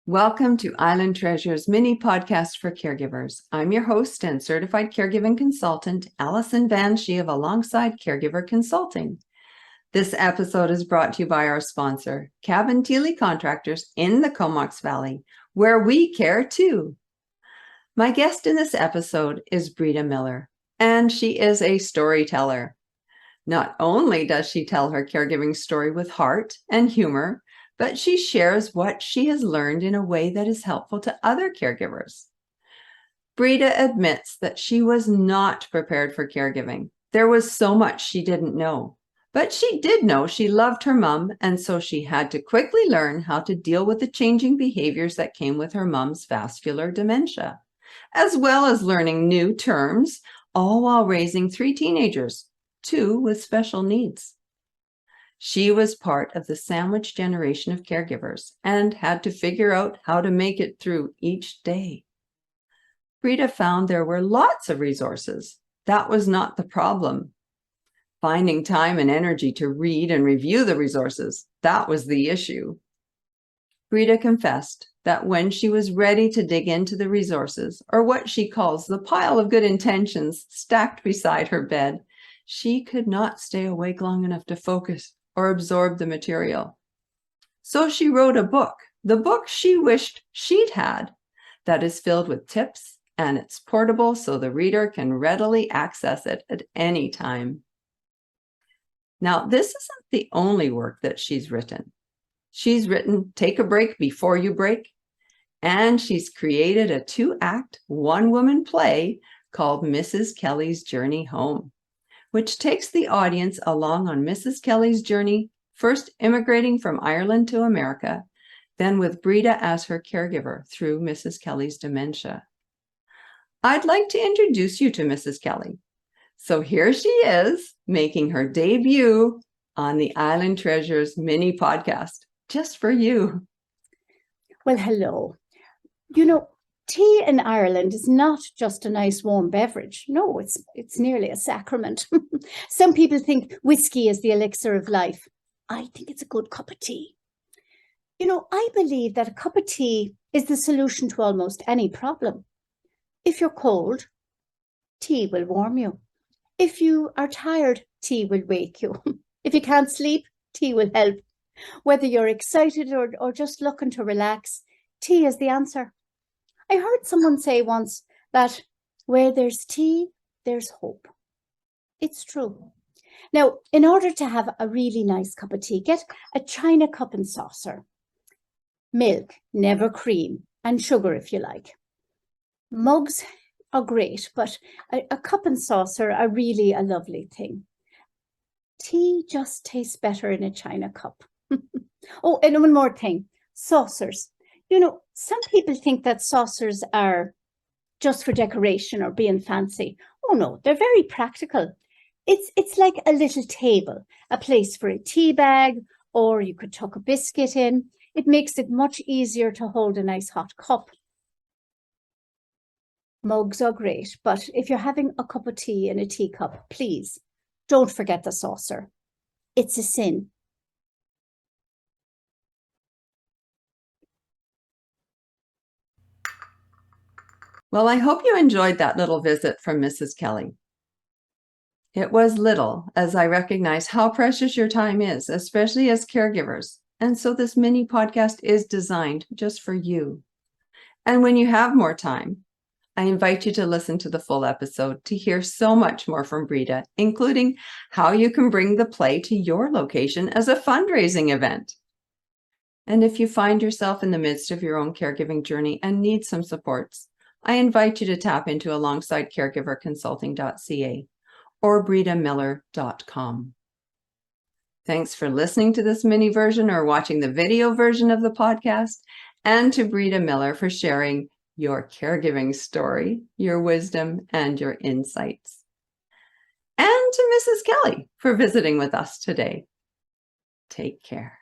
Welcome to Island Treasures mini podcast for caregivers. I'm your host and certified caregiving consultant, Allison Van Schie of Alongside Caregiver Consulting. This episode is brought to you by our sponsor, Cabin Teely Contractors in the Comox Valley, where we care too. My guest in this episode is Breeda Miller, and she is a storyteller. Not only does she tell her caregiving story with heart and humor, but she shares what she has learned in a way that is helpful to other caregivers. Brita admits that she was not prepared for caregiving. There was so much she didn't know, but she did know she loved her mom, and so she had to quickly learn how to deal with the changing behaviors that came with her mom's vascular dementia, as well as learning new terms, all while raising 3 teenagers, 2 with special needs. She was part of the sandwich generation of caregivers and had to figure out how to make it through each day. Brita found there were lots of resources. That was not the problem. Finding time and energy to read and review the resources, that was the issue. Brita confessed that when she was ready to dig into the resources, or what she calls the pile of good intentions stacked beside her bed, she could not stay awake long enough to focus or absorb the material. So she wrote a book, the book she wished she'd had, that is filled with tips, and it's portable so the reader can readily access it at any time. Now, this isn't the only work that she's written. She's written Take a Break Before You Break, and she's created a 2-act, 1-woman play called Mrs. Kelly's Journey Home, which takes the audience along on Mrs. Kelly's journey, first immigrating from Ireland to America, then with Brita as her caregiver through Mrs. Kelly's dementia. I'd like to introduce you to Mrs. Kelly. So here she is, making her debut on the Island Treasures mini podcast, just for you. Well, hello. You know, tea in Ireland is not just a nice warm beverage. No, it's nearly a sacrament. Some people think whiskey is the elixir of life. I think it's a good cup of tea. You know, I believe that a cup of tea is the solution to almost any problem. If you're cold, tea will warm you. If you are tired, tea will wake you. If you can't sleep, tea will help. Whether you're excited or just looking to relax, tea is the answer. I heard someone say once that where there's tea, there's hope. It's true. Now, in order to have a really nice cup of tea, get a china cup and saucer. Milk, never cream, and sugar if you like. Mugs are great, but a cup and saucer are really a lovely thing. Tea just tastes better in a china cup. Oh, and one more thing, saucers. You know, some people think that saucers are just for decoration or being fancy. Oh no, they're very practical. It's like a little table, a place for a tea bag, or you could tuck a biscuit in. It makes it much easier to hold a nice hot cup. Mugs are great, but if you're having a cup of tea in a teacup, please don't forget the saucer. It's a sin. Well, I hope you enjoyed that little visit from Mrs. Kelly. It was little, as I recognize how precious your time is, especially as caregivers. And so this mini podcast is designed just for you. And when you have more time, I invite you to listen to the full episode to hear so much more from Brita, including how you can bring the play to your location as a fundraising event. And if you find yourself in the midst of your own caregiving journey and need some supports, I invite you to tap into alongsidecaregiverconsulting.ca or breedamiller.com. Thanks for listening to this mini version or watching the video version of the podcast, and to Breeda Miller for sharing your caregiving story, your wisdom, and your insights. And to Mrs. Kelly for visiting with us today. Take care.